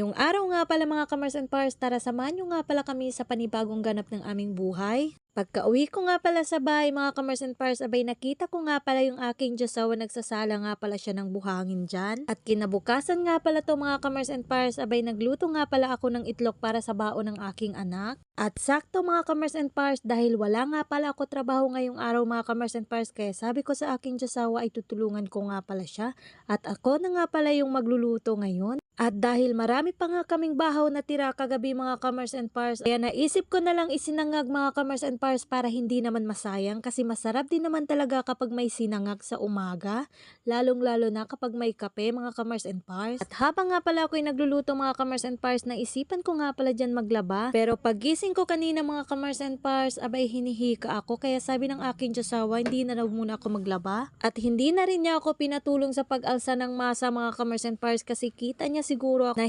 Yung araw nga pala mga Kamars and Pars, tara samahan nyo nga pala kami sa panibagong ganap ng aming buhay. Pagka-uwi ko nga pala sa bahay mga Kamars and Pars, abay nakita ko nga pala yung aking Diyosawa, nagsasala nga pala siya ng buhangin dyan. At kinabukasan nga pala to mga Kamars and Pars, abay nagluto nga pala ako ng itlog para sa baon ng aking anak. At sakto mga Kamars and Pars, dahil wala nga pala ako trabaho ngayong araw mga Kamars and Pars, kaya sabi ko sa aking Diyosawa ay tutulungan ko nga pala siya. At ako na nga pala yung magluluto ngayon. At dahil marami pa nga kaming bahaw na tira kagabi mga Kamars and Pars, kaya naisip ko na lang isinangag mga Kamars and Pars para hindi naman masayang, kasi masarap din naman talaga kapag may sinangag sa umaga, lalong lalo na kapag may kape mga Kamars and Pars. At habang nga pala ako'y nagluluto mga Kamars and Pars, naisipan ko nga pala dyan maglaba, pero pagising ko kanina mga Kamars and Pars, abay hinihika ako, kaya sabi ng aking Diyosawa hindi na raw muna ako maglaba. At hindi na rin niya ako pinatulong sa pag-alsa ng masa mga Kamars and Pars, kasi kita niya siguro na